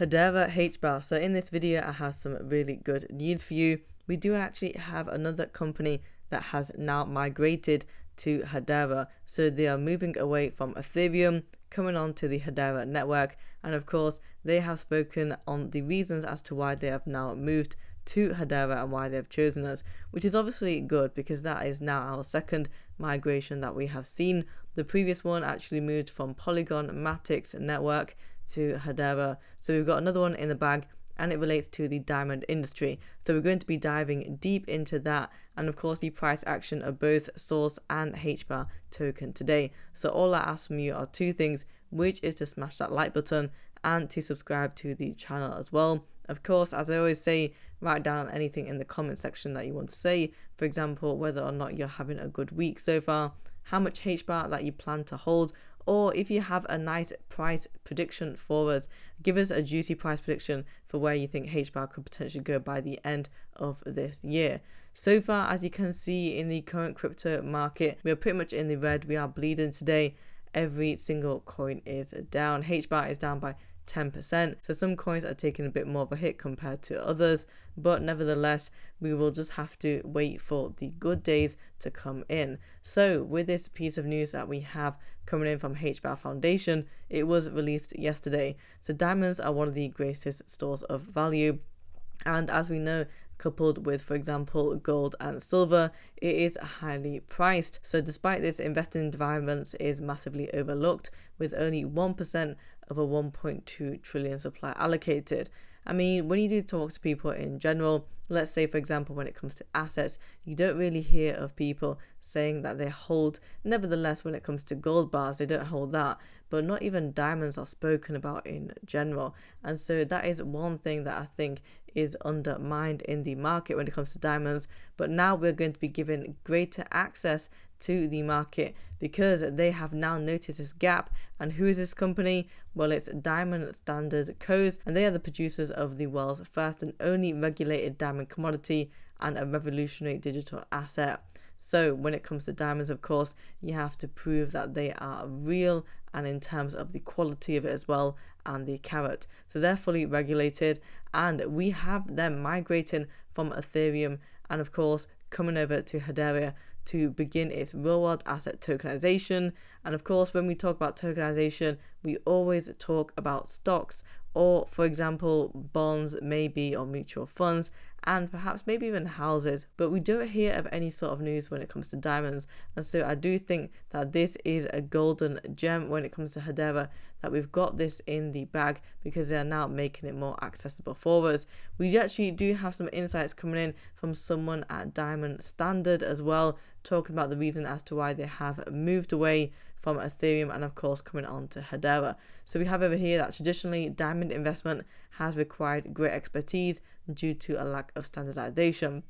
Hedera Hbar. So in this video, I have some really good news for you. We do actually have another company that has now migrated to Hedera. So they are moving away from Ethereum, coming on to the Hedera network. And of course, they have spoken on the reasons as to why they have now moved to Hedera and why they've chosen us, which is obviously good because that is now our second migration that we have seen. The previous one actually moved from Polygon Matic's network to Hedera. So we've got another one in the bag, and it relates to the diamond industry. So we're going to be diving deep into that, and of course the price action of both Source and Hbar token today. So all I ask from you are two things, which is to smash that like button and to subscribe to the channel as well. Of course, as I always say, write down anything in the comment section that you want to say. For example, whether or not you're having a good week so far, how much Hbar that you plan to hold, or if you have a nice price prediction for us, give us a juicy price prediction for where you think Hbar could potentially go by the end of this year. So far, as you can see in the current crypto market, we are pretty much in the red. We are bleeding today. Every single coin is down. Hbar is down by 10%. So some coins are taking a bit more of a hit compared to others, but nevertheless, we will just have to wait for the good days to come in. So with this piece of news that we have coming in from Hbar Foundation, it was released yesterday. So diamonds are one of the greatest stores of value, and as we know, coupled with, for example, gold and silver, it is highly priced. So despite this, investing in diamonds is massively overlooked, with only 1% of a 1.2 trillion supply allocated. I mean, when you do talk to people in general, let's say, for example, when it comes to assets, you don't really hear of people saying that they hold. Nevertheless, when it comes to gold bars, they don't hold that. But not even diamonds are spoken about in general. And so that is one thing that I think is undermined in the market when it comes to diamonds. But now we're going to be given greater access to the market because they have now noticed this gap. And who is this company? Well, it's Diamond Standard Co., and they are the producers of the world's first and only regulated diamond commodity and a revolutionary digital asset. So when it comes to diamonds, of course, you have to prove that they are real, and in terms of the quality of it as well, and the carat. So they're fully regulated, and we have them migrating from Ethereum and of course coming over to Hedera to begin its real world asset tokenization. And of course, when we talk about tokenization, we always talk about stocks, or for example bonds, maybe, or mutual funds, and perhaps maybe even houses, but we don't hear of any sort of news when it comes to diamonds. And so I do think that this is a golden gem when it comes to Hedera, that we've got this in the bag because they are now making it more accessible for us. We actually do have some insights coming in from someone at Diamond Standard as well, talking about the reason as to why they have moved away from Ethereum and of course coming on to Hedera. So we have over here that traditionally diamond investment has required great expertise due to a lack of standardization.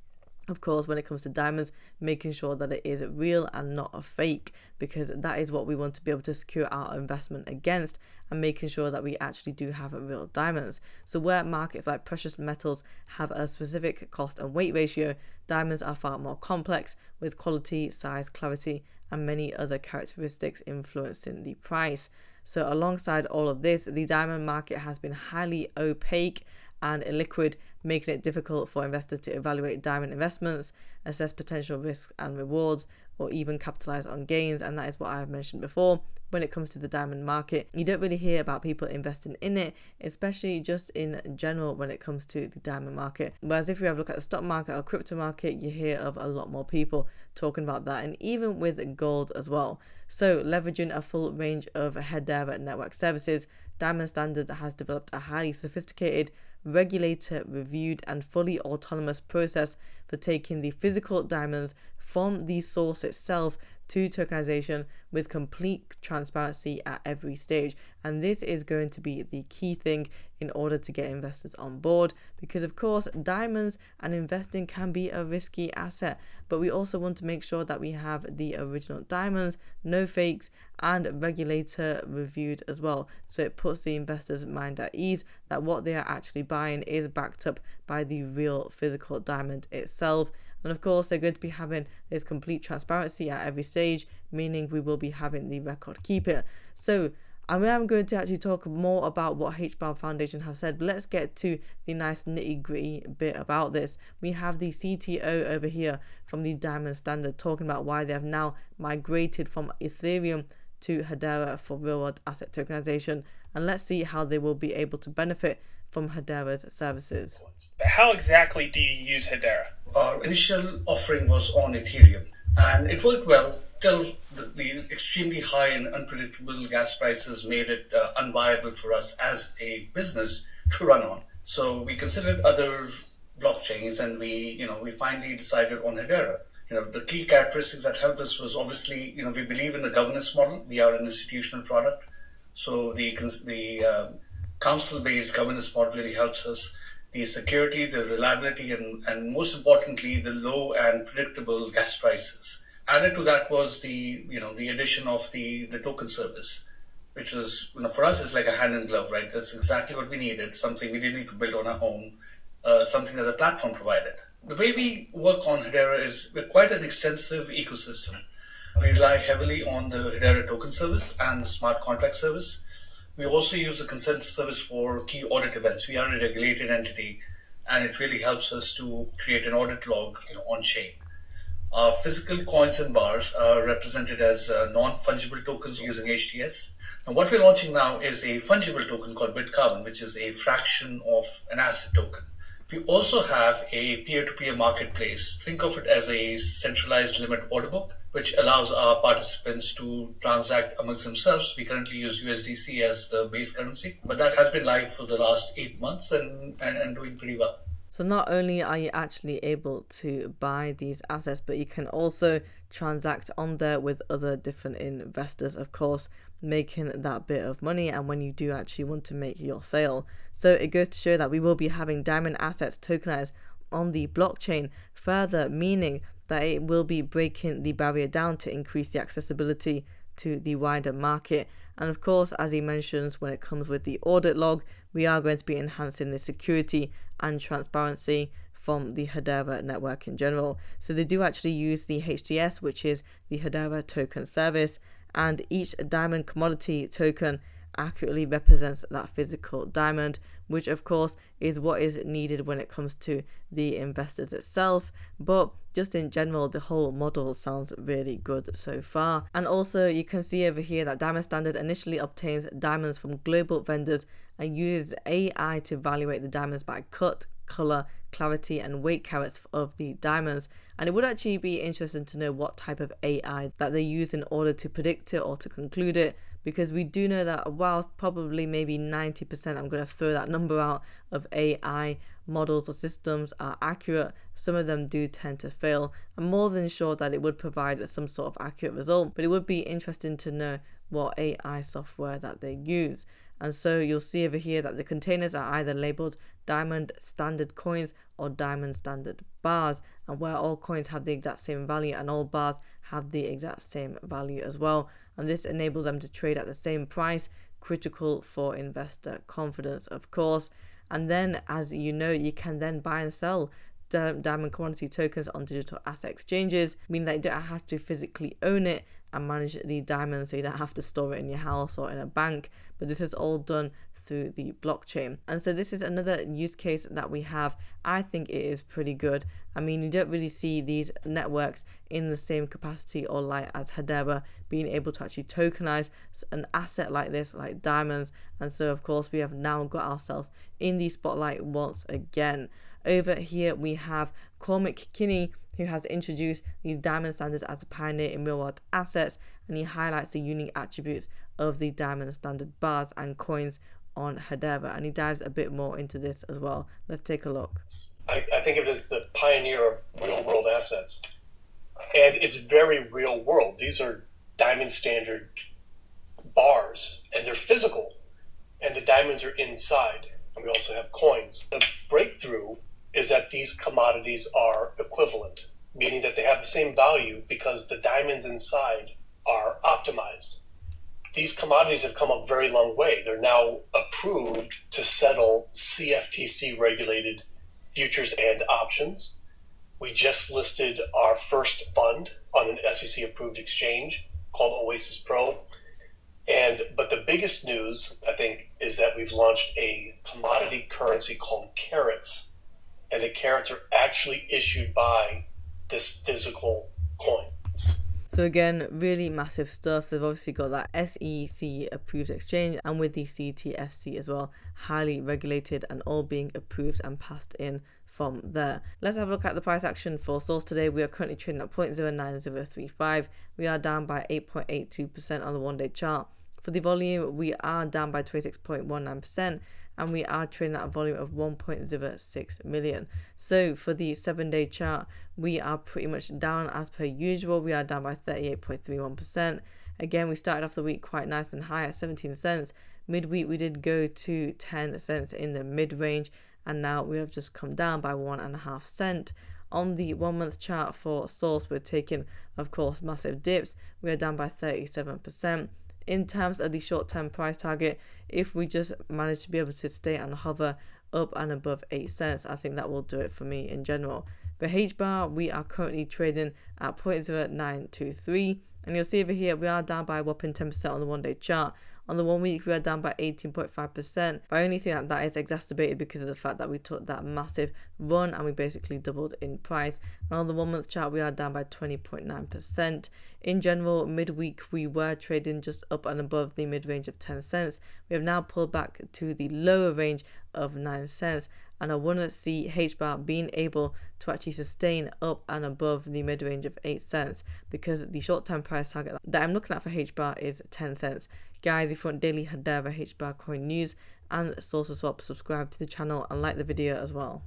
Of course, when it comes to diamonds, making sure that it is real and not a fake, because that is what we want to be able to secure our investment against, and making sure that we actually do have real diamonds. So where markets like precious metals have a specific cost and weight ratio, diamonds are far more complex, with quality, size, clarity, and many other characteristics influencing the price. So alongside all of this, the diamond market has been highly opaque and illiquid, making it difficult for investors to evaluate diamond investments, assess potential risks and rewards, or even capitalize on gains. And that is what I have mentioned before. When it comes to the diamond market, you don't really hear about people investing in it, especially just in general when it comes to the diamond market. Whereas if you have a look at the stock market or crypto market, you hear of a lot more people talking about that, and even with gold as well. So leveraging a full range of Hedera network services, Diamond Standard has developed a highly sophisticated, regulator reviewed and fully autonomous process for taking the physical diamonds from the source itself to tokenization with complete transparency at every stage. And this is going to be the key thing in order to get investors on board, because of course diamonds and investing can be a risky asset, but we also want to make sure that we have the original diamonds, no fakes, and regulator reviewed as well. So it puts the investor's mind at ease that what they are actually buying is backed up by the real physical diamond itself. And of course, they're going to be having this complete transparency at every stage, meaning we will be having the record keeper. So And I'm going to actually talk more about what Hbar Foundation have said, but let's get to the nice nitty-gritty bit about this. We have the CTO over here from the Diamond Standard talking about why they have now migrated from Ethereum to Hedera for real-world asset tokenization, and let's see how they will be able to benefit from Hedera's services. How exactly do you use Hedera? Our initial offering was on Ethereum, and it worked well till the extremely high and unpredictable gas prices made it unviable for us as a business to run on. So we considered other blockchains, and we finally decided on Hedera. The key characteristics that helped us was obviously, we believe in the governance model. We are an institutional product, so the council-based governance model really helps us. The security, the reliability, and most importantly, the low and predictable gas prices. Added to that was the addition of the token service, which was, for us, is like a hand in glove, right? That's exactly what we needed, something we didn't need to build on our own, something that the platform provided. The way we work on Hedera is we're quite an extensive ecosystem. We rely heavily on the Hedera token service and the smart contract service. We also use the consensus service for key audit events. We are a regulated entity, and it really helps us to create an audit log on chain. Our physical coins and bars are represented as non-fungible tokens using HTS. And what we're launching now is a fungible token called Bitcarbon, which is a fraction of an asset token. We also have a peer-to-peer marketplace. Think of it as a centralized limit order book, which allows our participants to transact amongst themselves. We currently use USDC as the base currency, but that has been live for the last 8 months and doing pretty well. So not only are you actually able to buy these assets, but you can also transact on there with other different investors, of course, making that bit of money, and when you do actually want to make your sale. So it goes to show that we will be having diamond assets tokenized on the blockchain, further meaning that it will be breaking the barrier down to increase the accessibility to the wider market. And of course, as he mentions, when it comes with the audit log, we are going to be enhancing the security and transparency from the Hedera network in general. So they do actually use the HTS, which is the Hedera token service, and each diamond commodity token accurately represents that physical diamond, which of course is what is needed when it comes to the investors itself. But just in general, the whole model sounds really good so far. And also you can see over here that Diamond Standard initially obtains diamonds from global vendors and uses AI to evaluate the diamonds by cut, color, clarity and weight carats of the diamonds. And it would actually be interesting to know what type of AI that they use in order to predict it or to conclude it, because we do know that whilst probably maybe 90%, I'm going to throw that number out, of AI models or systems are accurate, some of them do tend to fail. I'm more than sure that it would provide some sort of accurate result, but it would be interesting to know what AI software that they use. And so you'll see over here that the containers are either labeled Diamond Standard coins or Diamond Standard bars, and where all coins have the exact same value and all bars have the exact same value as well. And this enables them to trade at the same price, critical for investor confidence, of course. And then, as you know, you can then buy and sell diamond commodity tokens on digital asset exchanges, meaning that you don't have to physically own it and manage the diamonds, so you don't have to store it in your house or in a bank, but this is all done through the blockchain. And so this is another use case that we have. I think it is pretty good. I mean, you don't really see these networks in the same capacity or light as Hedera being able to actually tokenize an asset like this, like diamonds. And so of course we have now got ourselves in the spotlight once again. Over here we have Cormac Kinney, who has introduced the Diamond Standard as a pioneer in real-world assets, and he highlights the unique attributes of the Diamond Standard bars and coins on Hedera, and he dives a bit more into this as well. Let's take a look. I think of it as the pioneer of real-world assets, and it's very real-world. These are Diamond Standard bars, and they're physical, and the diamonds are inside. And we also have coins. The breakthrough is that these commodities are equivalent, meaning that they have the same value because the diamonds inside are optimized. These commodities have come a very long way. They're now approved to settle CFTC regulated futures and options. We just listed our first fund on an SEC approved exchange called Oasis Pro. But the biggest news, I think, is that we've launched a commodity currency called carats, and the carats are actually issued by this physical coins. So again, really massive stuff. They've obviously got that SEC approved exchange, and with the CTFC as well, highly regulated and all being approved and passed in from there. Let's have a look at the price action for Source today. We are currently trading at 0.09035. We are down by 8.82% on the 1-day chart. For the volume, we are down by 26.19%, and we are trading at a volume of 1.06 million. So for the 7-day chart, we are pretty much down as per usual. We are down by 38.31%. Again, we started off the week quite nice and high at 17 cents. Midweek, we did go to 10 cents in the mid-range, and now we have just come down by 1.5 cents. On the 1-month chart for Source, we're taking, of course, massive dips. We are down by 37%. In terms of the short-term price target, if we just manage to be able to stay and hover up and above 8 cents, I think that will do it for me in general. For Hbar, we are currently trading at 0.0923, and you'll see over here we are down by a whopping 10% on the 1-day chart. On the 1 week, we are down by 18.5%. But I only think that is exacerbated because of the fact that we took that massive run and we basically doubled in price. And on the 1 month chart, we are down by 20.9%. In general, midweek, we were trading just up and above the mid-range of 10 cents. We have now pulled back to the lower range of 9 cents. And I want to see Hbar being able to actually sustain up and above the mid-range of 8 cents, because the short-term price target that I'm looking at for Hbar is 10 cents. Guys, if you want daily Hedera Hbar coin news and Source Swap, subscribe to the channel and like the video as well.